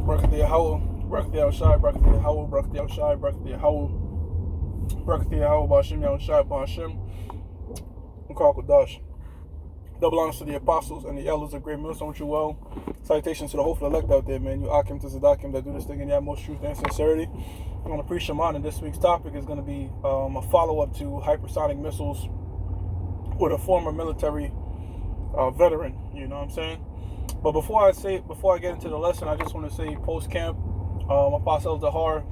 Barakatah Yahweh, Barakatah Yahushai, Barakatah Yahweh, Barakatah Yahushai, Barakatah Yahweh, Barakatah Yahweh, Ba'ashem Yahushai, Ba'ashem, Mekar Kodash. Double honors to the apostles and the elders of Great Millstone, which you well. Salutations to the hopeful elect out there, man. You Akim to Zadakim that do this thing in the utmost truth and sincerity. I'm going to preach Shema, and this week's topic is going to be a follow-up to hypersonic missiles with a former military veteran. You know what I'm saying? But before I get into the lesson, I just want to say post-camp, Apostle Zahar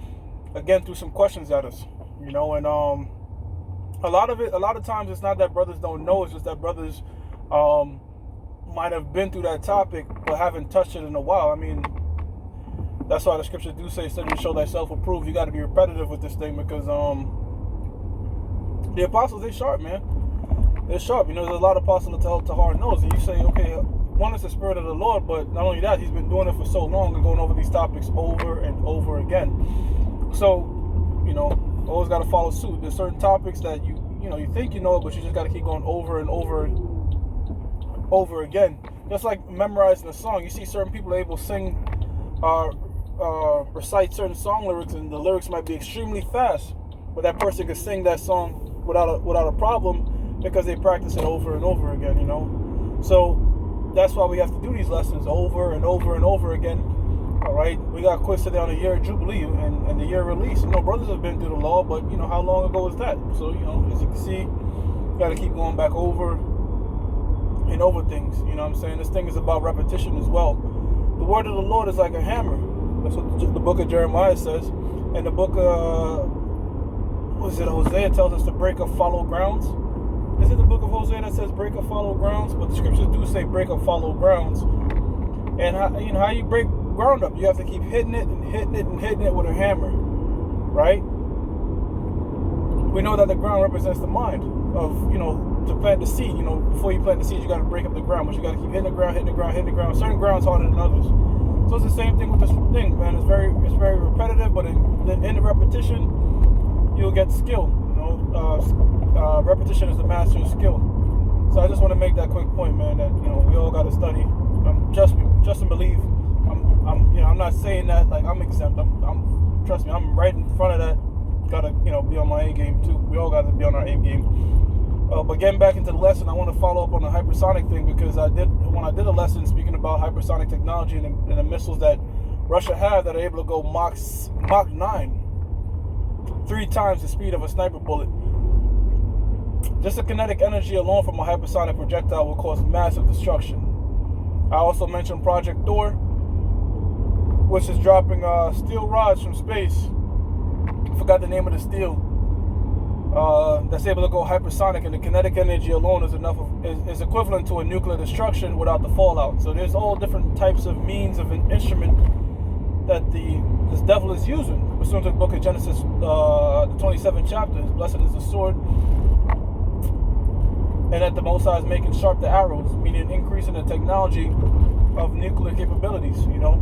again threw some questions at us. You know, and a lot of times it's not that brothers don't know, it's just that brothers might have been through that topic but haven't touched it in a while. I mean, that's why the scriptures do say, study to show thyself approved. You got to be repetitive with this thing because the apostles, they're sharp, man. They're sharp. You know, there's a lot of apostles to hard nose, and you say, okay, one is the Spirit of the Lord, but not only that, he's been doing it for so long and going over these topics over and over again. So, you know, always got to follow suit. There's certain topics that you think you know, but you just got to keep going over and over again. Just like memorizing a song. You see certain people are able to sing, recite certain song lyrics, and the lyrics might be extremely fast, but that person can sing that song without a problem because they practice it over and over again, you know. So that's why we have to do these lessons over and over and over again. All right, we got quiz today on the year of Jubilee and the year of release. You know, brothers have been through the law, but you know, how long ago was that? So, you know, as you can see, you got to keep going back over and over things. You know what I'm saying? This thing is about repetition as well. The word of the Lord is like a hammer. That's what the book of Jeremiah says. And the book of, Hosea tells us to break up fallow grounds. Is it the book of Hosea that says break up fallow grounds? But the scriptures do say break up fallow grounds. And how you break ground up? You have to keep hitting it and hitting it and hitting it with a hammer, right? We know that the ground represents the mind of, you know, to plant the seed. You know, before you plant the seed, you got to break up the ground, but you got to keep hitting the ground, hitting the ground, hitting the ground. Certain ground's harder than others. So it's the same thing with this thing, man. It's very repetitive, but in the repetition, you'll get skill. You know, repetition is the master of skill. So I just want to make that quick point, man. That, you know, we all got to study. Just and believe. I'm not saying that like I'm exempt. Trust me, I'm right in front of that. Gotta, you know, be on my A game too. We all got to be on our A game. But getting back into the lesson, I want to follow up on the hypersonic thing because when I did a lesson speaking about hypersonic technology and the missiles that Russia have that are able to go Mach 9, 3 times the speed of a sniper bullet. Just the kinetic energy alone from a hypersonic projectile will cause massive destruction. I also mentioned Project Thor, which is dropping steel rods from space. I forgot the name of the steel. That's able to go hypersonic, and the kinetic energy alone is equivalent to a nuclear destruction without the fallout. So there's all different types of means of an instrument that this devil is using. Pursuant to the book of Genesis, the 27th chapter, blessed is the sword, and that the Most High is making sharp the arrows, meaning increasing the technology of nuclear capabilities. You know,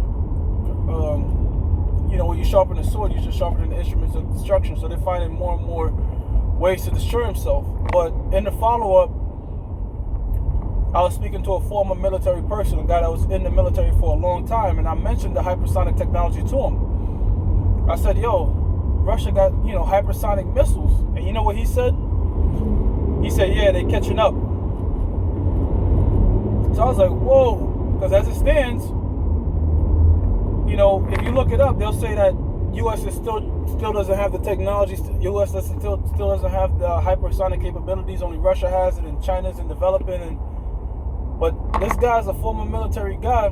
when you sharpen the sword, you're just sharpening the instruments of destruction. So they're finding more and more ways to destroy himself. But in the follow-up, I was speaking to a former military person, a guy that was in the military for a long time, and I mentioned the hypersonic technology to him. I said, yo, Russia got, you know, hypersonic missiles. And you know what he said? He said, yeah, they're catching up. So I was like, whoa, because as it stands, you know, if you look it up, they'll say that U.S. is still doesn't have the technology. U.S. still doesn't have the hypersonic capabilities. Only Russia has it, and China's in developing. But this guy's a former military guy,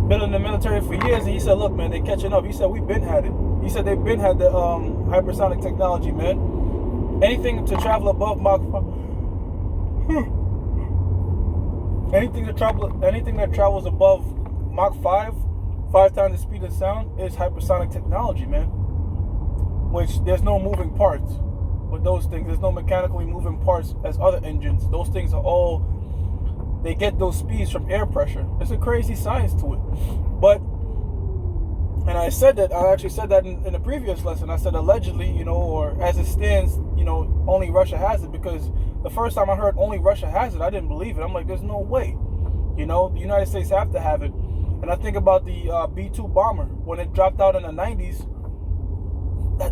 been in the military for years, and he said, look, man, they're catching up. He said, we've been had it. He said they've been had the hypersonic technology, man. Anything to travel above Mach 5, anything that travels above Mach 5 times the speed of sound is hypersonic technology, man. Which there's no moving parts with those things. There's no mechanically moving parts as other engines. Those things are all, they get those speeds from air pressure. It's a crazy science to it. But, and I actually said that in the previous lesson. I said allegedly, you know, or as it stands, you know, only Russia has it, because the first time I heard only Russia has it, I didn't believe it. I'm like, there's no way. You know, the United States have to have it. And And I think about the B-2 bomber when it dropped out in the 90s.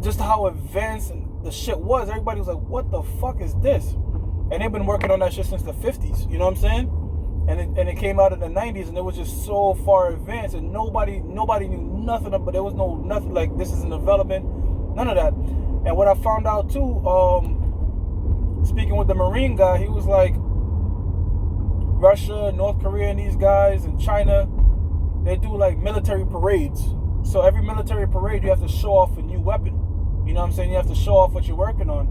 Just how advanced the shit was. Everybody was like, what the fuck is this? And they've been working on that shit since the 50s. You know what I'm saying? And it came out in the 90s, and it was just so far advanced, and nobody knew nothing about. There was nothing like this is in development, none of that. And what I found out too, speaking with the Marine guy, he was like, Russia, North Korea, and these guys, and China, they do like military parades. So every military parade, you have to show off a new weapon. You know what I'm saying? You have to show off what you're working on.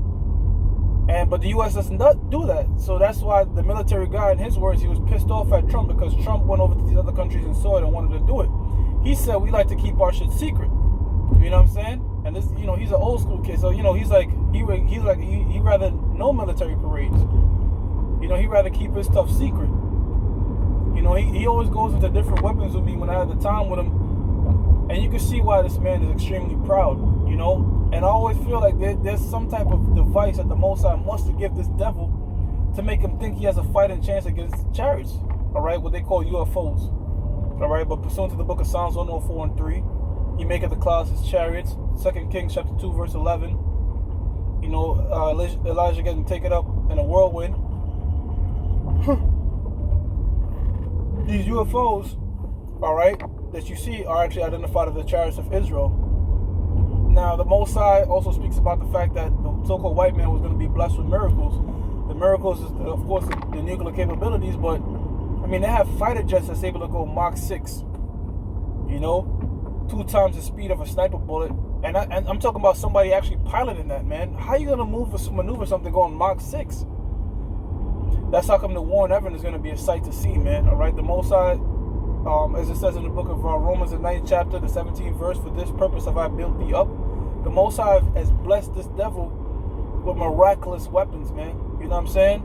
But the U.S. doesn't do that. So that's why the military guy, in his words, he was pissed off at Trump because Trump went over to these other countries and saw it and wanted to do it. He said, we like to keep our shit secret. You know what I'm saying? And this, you know, he's an old school kid. So, you know, he's like, he rather no military parades. You know, he'd rather keep his stuff secret. You know, he always goes into different weapons with me when I had the time with him. And you can see why this man is extremely proud, you know? And I always feel like there's some type of device that the Most High wants to give this devil to make him think he has a fighting chance against chariots, all right? What they call UFOs, all right? But pursuant to the book of Psalms 104 and 3, he maketh the clouds his chariots. 2 Kings chapter 2, verse 11. You know, Elijah getting taken up in a whirlwind. These UFOs, all right, that you see are actually identified as the chariots of Israel. Now, the Most High also speaks about the fact that the so-called white man was going to be blessed with miracles. The miracles is, of course, the nuclear capabilities, but, I mean, they have fighter jets that's able to go Mach 6, you know, 2 times the speed of a sniper bullet. And I'm talking about somebody actually piloting that, man. How are you going to maneuver something going Mach 6? That's how come the war in heaven is going to be a sight to see, man, all right? The Most High, as it says in the book of Romans, the 9th chapter, the 17th verse, for this purpose have I built thee up. The Most High has blessed this devil with miraculous weapons, man. You know what I'm saying?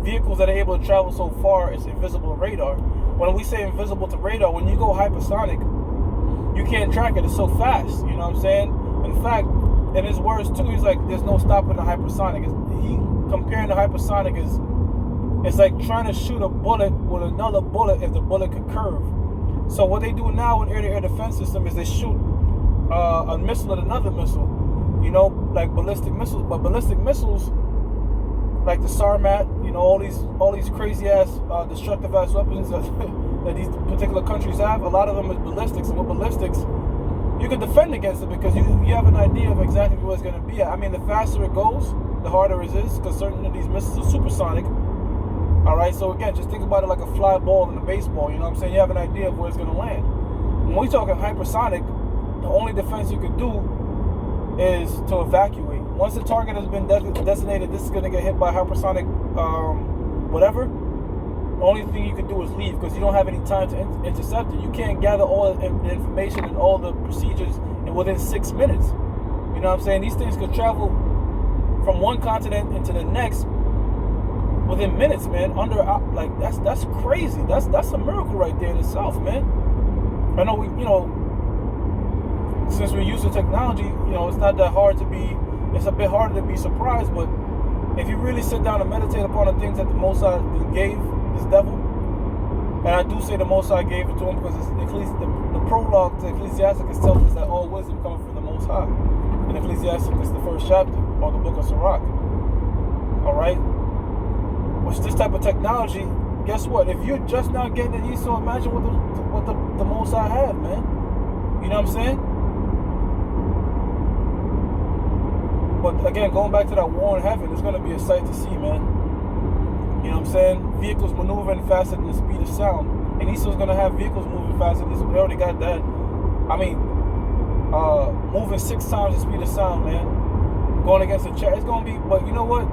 Vehicles that are able to travel so far is invisible to radar. When we say invisible to radar, when you go hypersonic, you can't track it. It's so fast. You know what I'm saying? In fact, in his words too, he's like, there's no stopping the hypersonic. He comparing the hypersonic is, it's like trying to shoot a bullet with another bullet if the bullet could curve. So what they do now with air-to-air defense system is they shoot a missile at another missile, you know, like ballistic missiles. But ballistic missiles, like the Sarmat, you know, all these crazy ass, destructive ass weapons that these particular countries have. A lot of them is ballistics, and with ballistics, you can defend against it because you have an idea of exactly where it's going to be at. I mean, the faster it goes, the harder it is, because certain of these missiles are supersonic. All right, so again, just think about it like a fly ball in a baseball. You know what I'm saying? You have an idea of where it's going to land. When we're talking hypersonic, the only defense you could do is to evacuate. Once the target has been designated, this is going to get hit by hypersonic, whatever. The only thing you can do is leave because you don't have any time to intercept it. You can't gather all the information and all the procedures within 6 minutes. You know what I'm saying? These things could travel from one continent into the next within minutes, man. Like that's crazy. That's a miracle right there in itself, man. I know since we're used to technology, you know, it's not that hard to be. It's a bit harder to be surprised, but if you really sit down and meditate upon the things that the Most High gave this devil, and I do say the Most High gave it to him because it's the prologue to Ecclesiasticus tells us that all wisdom coming from the Most High. In Ecclesiasticus, the 1st chapter, or the book of Sirach. All right. With this type of technology, guess what? If you're just now getting it, so imagine what the Most High had, man. You know what I'm saying? But again, going back to that war in heaven, it's going to be a sight to see, man. You know what I'm saying? Vehicles maneuvering faster than the speed of sound. And Esau's going to have vehicles moving faster than this. We already got that. I mean, moving 6 times the speed of sound, man. Going against a chariot. It's going to be, but you know what?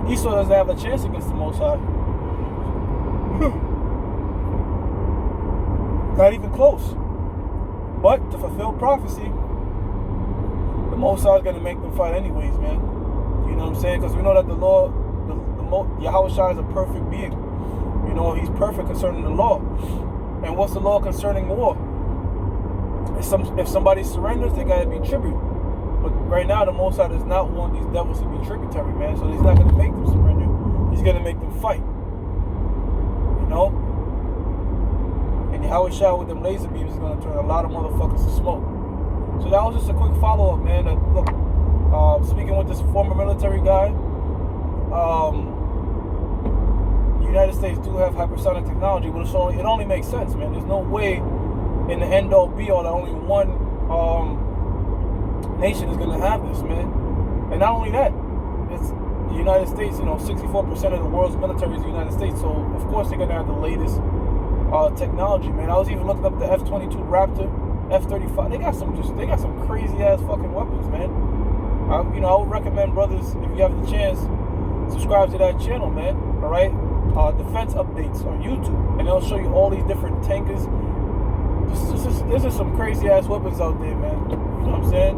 Esau doesn't have a chance against the Most High. Not even close. But to fulfill prophecy, the Most High is going to make them fight anyways, man. You know what I'm saying? Because we know that the law, Yahweh Shai is a perfect being. You know, he's perfect concerning the law. And what's the law concerning war? If somebody surrenders, they got to be tribute. But right now the Most High does not want these devils to be tributary, man. So he's not going to make them surrender. He's going to make them fight. You know? And Yahweh Shah with them laser beams is going to turn a lot of motherfuckers to smoke. So that was just a quick follow-up, man. Look, speaking with this former military guy, the United States do have hypersonic technology, but it only makes sense, man. There's no way in the end-all be-all that only one nation is going to have this, man. And not only that, it's the United States. 64% of the world's military is the United States, so of course they're going to have the latest technology, man. I was even looking up the F-22 Raptor, F-35. They got some crazy ass fucking weapons, man. I would recommend, brothers, if you have the chance, subscribe to that channel, man. All right, defense updates on YouTube, and they'll show you all these different tankers. There's just some crazy ass weapons out there, man. You know what I'm saying?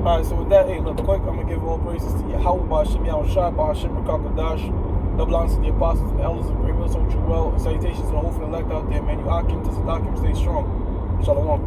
All right, so with that, hey, look, quick, I'm gonna give all praises to Yahweh, Ba'Hashem Yahushua, Ba'Hashem Rakakadash. Double honors to the apostles and the elders and great mills, so true well. And salutations to the whole elect out there, man. You Akim to Sadakim, stay strong. Shalom.